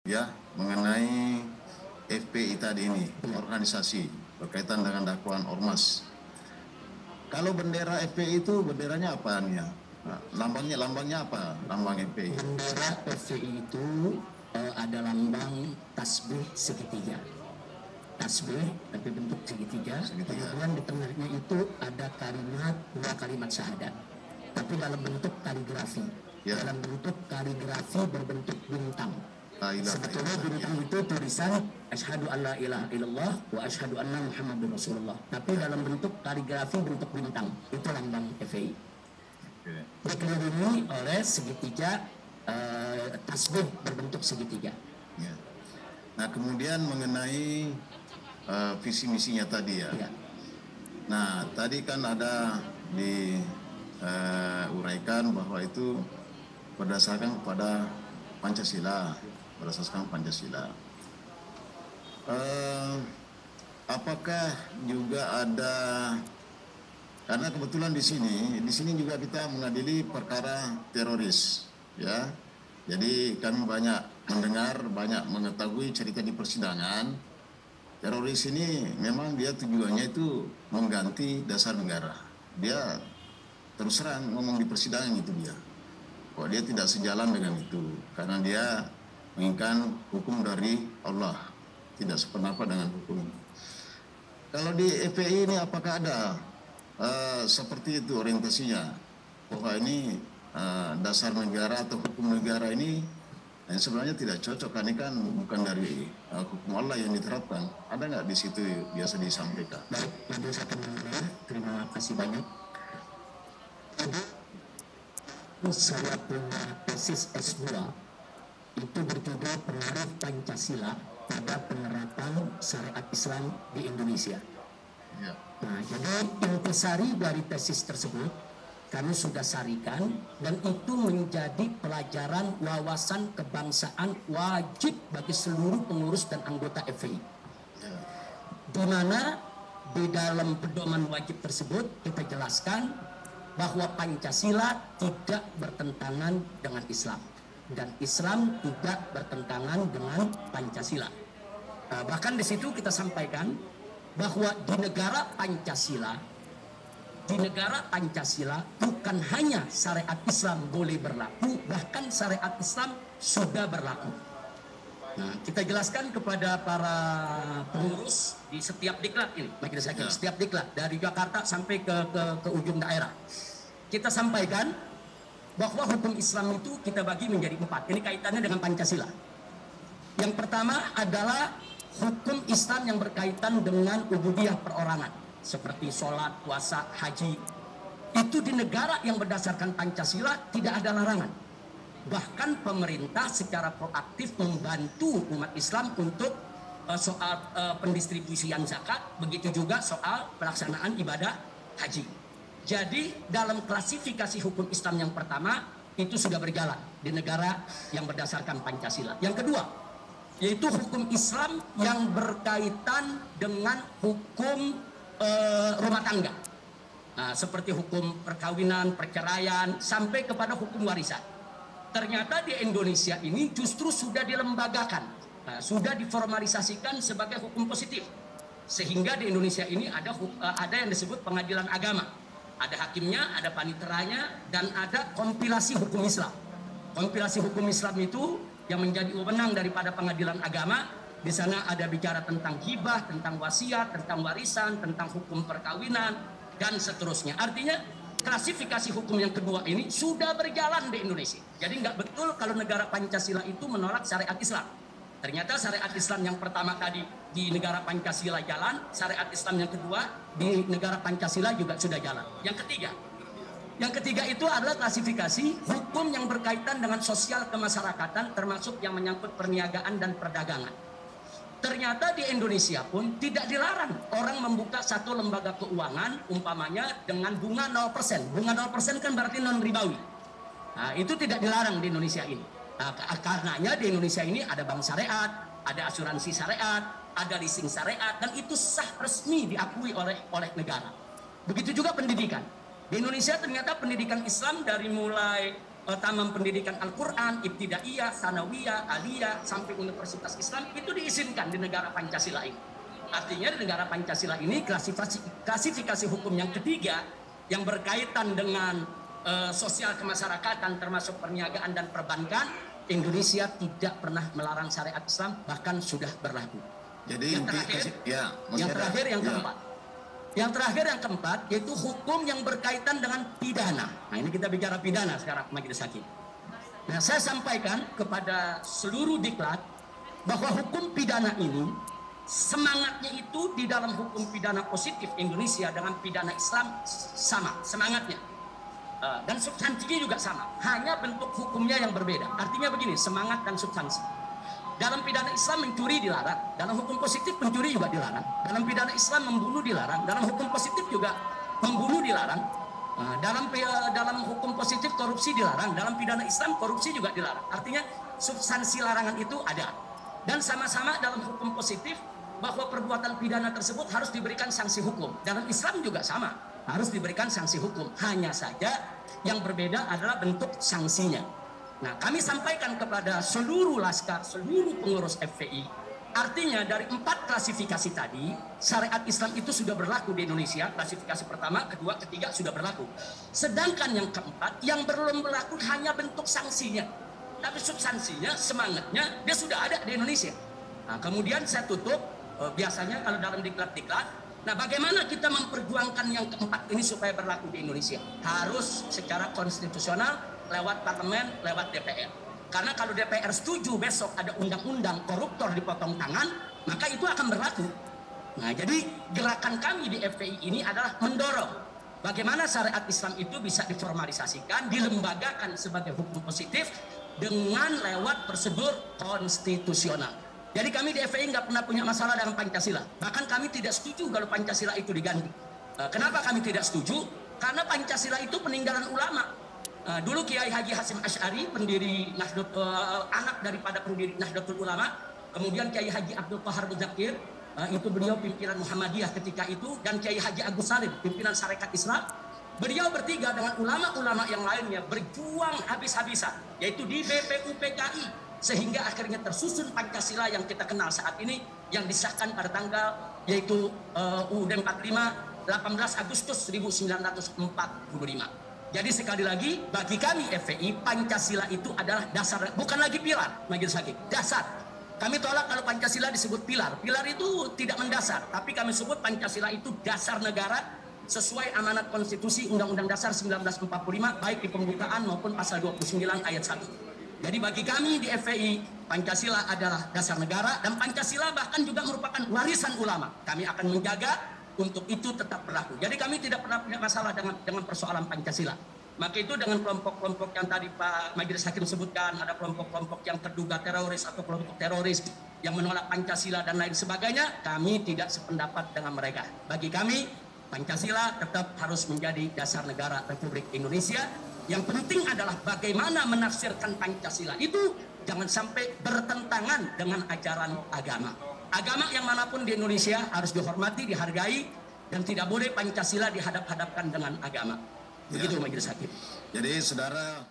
ya mengenai FPI tadi ini, organisasi berkaitan dengan dakwaan ormas. Kalau bendera FPI itu benderanya apa nih ya? Nah, lambangnya apa? Lambang FPI. Bendera FPI itu ada lambang tasbih segitiga. Tasbih tapi bentuk segitiga. Kemudian di tengahnya itu ada dua kalimat syahadat. Tapi dalam bentuk kaligrafi. Ya. Dalam bentuk kaligrafi berbentuk bintang. Sebetulnya bintang itu tulisan asyhadu an la ilaha illallah wa asyhadu anna muhammadur rasulullah. Tapi dalam bentuk kaligrafi bentuk bintang. Itu lambang FPI. Dikelilingi oleh segitiga tasbih berbentuk segitiga. Ya. Nah, kemudian mengenai visi misinya tadi ya. Nah, tadi kan ada diuraikan bahwa itu berdasarkan kepada Pancasila, apakah juga ada, karena kebetulan di sini juga kita mengadili perkara teroris, ya. Jadi kami banyak mendengar, banyak mengetahui cerita di persidangan. Teroris ini memang dia tujuannya itu mengganti dasar negara. Dia terus terang ngomong di persidangan itu dia. Bahwa dia tidak sejalan dengan itu. Karena dia menginginkan hukum dari Allah. Tidak sependapat dengan hukum. Kalau di FPI ini apakah ada seperti itu orientasinya? Bahwa ini dasar negara atau hukum negara ini sebenarnya tidak cocok, karena kan bukan dari hukum Allah yang diterapkan. Ada nggak di situ biasa disampaikan? Baik, Nabi terima kasih banyak. Saya punya tesis S2 itu berjudul Pengaruh Pancasila pada Penerapan Syariat Islam di Indonesia. Ya. Nah, jadi intisari dari tesis tersebut kami sudah sarikan, dan itu menjadi pelajaran wawasan kebangsaan wajib bagi seluruh pengurus dan anggota FPI. Di mana di dalam pedoman wajib tersebut kita jelaskan bahwa Pancasila tidak bertentangan dengan Islam dan Islam tidak bertentangan dengan Pancasila. Bahkan di situ kita sampaikan bahwa di negara Pancasila bukan hanya syariat Islam boleh berlaku, bahkan syariat Islam sudah berlaku. Nah, kita jelaskan kepada para pengurus di setiap diklat ini, majelis hakim, setiap diklat dari Jakarta sampai ke ujung daerah. Kita sampaikan bahwa hukum Islam itu kita bagi menjadi 4. Ini kaitannya dengan Pancasila. Yang pertama adalah hukum Islam yang berkaitan dengan ubudiyah perorangan, seperti sholat, puasa, haji. Itu di negara yang berdasarkan Pancasila tidak ada larangan. Bahkan pemerintah secara proaktif membantu umat Islam untuk soal pendistribusian zakat, begitu juga soal pelaksanaan ibadah haji. Jadi dalam klasifikasi hukum Islam yang pertama itu sudah berjalan di negara yang berdasarkan Pancasila. Yang kedua, yaitu hukum Islam yang berkaitan dengan hukum rumah tangga. Nah, seperti hukum perkawinan, perceraian, sampai kepada hukum warisan. Ternyata di Indonesia ini justru sudah dilembagakan, sudah diformalisasikan sebagai hukum positif. Sehingga di Indonesia ini ada yang disebut pengadilan agama. Ada hakimnya, ada paniteranya, dan ada kompilasi hukum Islam. Kompilasi hukum Islam itu yang menjadi wewenang daripada pengadilan agama. Di sana ada bicara tentang hibah, tentang wasiat, tentang warisan, tentang hukum perkawinan, dan seterusnya. Artinya klasifikasi hukum yang kedua ini sudah berjalan di Indonesia. Jadi nggak betul kalau negara Pancasila itu menolak syariat Islam. Ternyata syariat Islam yang pertama tadi di negara Pancasila jalan, syariat Islam yang kedua di negara Pancasila juga sudah jalan. Yang ketiga itu adalah klasifikasi hukum yang berkaitan dengan sosial kemasyarakatan, termasuk yang menyangkut perniagaan dan perdagangan. Ternyata di Indonesia pun tidak dilarang orang membuka satu lembaga keuangan umpamanya dengan bunga 0%. Bunga 0% kan berarti non ribawi. Nah, itu tidak dilarang di Indonesia ini. Nah, karenanya di Indonesia ini ada bank syariat, ada asuransi syariat, ada leasing syariat, dan itu sah resmi diakui oleh negara. Begitu juga pendidikan. Di Indonesia ternyata pendidikan Islam dari mulai taman pendidikan Al-Quran, ibtidaiyah, sanawiyah, aliyah, sampai Universitas Islam itu diizinkan di negara Pancasila ini. Artinya di negara Pancasila ini klasifikasi hukum yang ketiga yang berkaitan dengan sosial kemasyarakatan termasuk perniagaan dan perbankan, Indonesia tidak pernah melarang syariat Islam, bahkan sudah berlaku. Jadi yang terakhir yang keempat. Yang terakhir yang keempat yaitu hukum yang berkaitan dengan pidana. Nah, ini kita bicara pidana sekarang Majelis Hakim. Nah, saya sampaikan kepada seluruh diklat bahwa hukum pidana ini semangatnya itu di dalam hukum pidana positif Indonesia dengan pidana Islam sama semangatnya. Dan substansinya juga sama, hanya bentuk hukumnya yang berbeda. Artinya begini, semangat dan substansi. Dalam pidana Islam mencuri dilarang, dalam hukum positif pencuri juga dilarang. Dalam pidana Islam membunuh dilarang, dalam hukum positif juga membunuh dilarang. Dalam hukum positif korupsi dilarang, dalam pidana Islam korupsi juga dilarang. Artinya substansi larangan itu ada. Dan sama-sama dalam hukum positif bahwa perbuatan pidana tersebut harus diberikan sanksi hukum. Dalam Islam juga sama, harus diberikan sanksi hukum. Hanya saja yang berbeda adalah bentuk sanksinya. Nah, kami sampaikan kepada seluruh laskar, seluruh pengurus FPI, artinya dari 4 klasifikasi tadi, syariat Islam itu sudah berlaku di Indonesia. Klasifikasi pertama, kedua, ketiga sudah berlaku. Sedangkan yang keempat, yang belum berlaku hanya bentuk sanksinya. Tapi substansinya, semangatnya, dia sudah ada di Indonesia. Nah, kemudian saya tutup, biasanya kalau dalam diklat-diklat, nah bagaimana kita memperjuangkan yang keempat ini supaya berlaku di Indonesia? Harus secara konstitusional, lewat parlemen, lewat DPR. Karena kalau DPR setuju besok ada undang-undang koruptor dipotong tangan, maka itu akan berlaku. Nah, jadi gerakan kami di FPI ini adalah mendorong bagaimana syariat Islam itu bisa diformalisasikan, dilembagakan sebagai hukum positif dengan lewat prosedur konstitusional. Jadi kami di FPI nggak pernah punya masalah dengan Pancasila. Bahkan kami tidak setuju kalau Pancasila itu diganti. Kenapa kami tidak setuju? Karena Pancasila itu peninggalan ulama. Dulu Kiai Haji Hasyim Asy'ari, pendiri anak daripada pendiri Nahdlatul Ulama, kemudian Kiai Haji Abdul Qahar Muzakir, itu beliau pimpinan Muhammadiyah ketika itu, dan Kiai Haji Agus Salim, pimpinan Sarekat Islam. Beliau bertiga dengan ulama-ulama yang lainnya berjuang habis-habisan, yaitu di BPUPKI, sehingga akhirnya tersusun Pancasila yang kita kenal saat ini, yang disahkan pada tanggal yaitu UUD 45 18 Agustus 1945. Jadi sekali lagi, bagi kami FPI, Pancasila itu adalah dasar, bukan lagi pilar, Majelis Hakim, dasar. Kami tolak kalau Pancasila disebut pilar. Pilar itu tidak mendasar, tapi kami sebut Pancasila itu dasar negara sesuai amanat konstitusi Undang-Undang Dasar 1945, baik di pembukaan maupun pasal 29 ayat 1. Jadi bagi kami di FPI, Pancasila adalah dasar negara, dan Pancasila bahkan juga merupakan warisan ulama. Kami akan menjaga untuk itu tetap berlaku. Jadi kami tidak pernah punya masalah dengan persoalan Pancasila. Maka itu dengan kelompok-kelompok yang tadi Pak Majelis Hakim sebutkan, ada kelompok-kelompok yang terduga teroris atau kelompok teroris yang menolak Pancasila dan lain sebagainya, kami tidak sependapat dengan mereka. Bagi kami, Pancasila tetap harus menjadi dasar negara Republik Indonesia. Yang penting adalah bagaimana menafsirkan Pancasila itu jangan sampai bertentangan dengan ajaran agama. Agama yang manapun di Indonesia harus dihormati, dihargai, dan tidak boleh Pancasila dihadap-hadapkan dengan agama. Begitu Majelis Hakim. Jadi saudara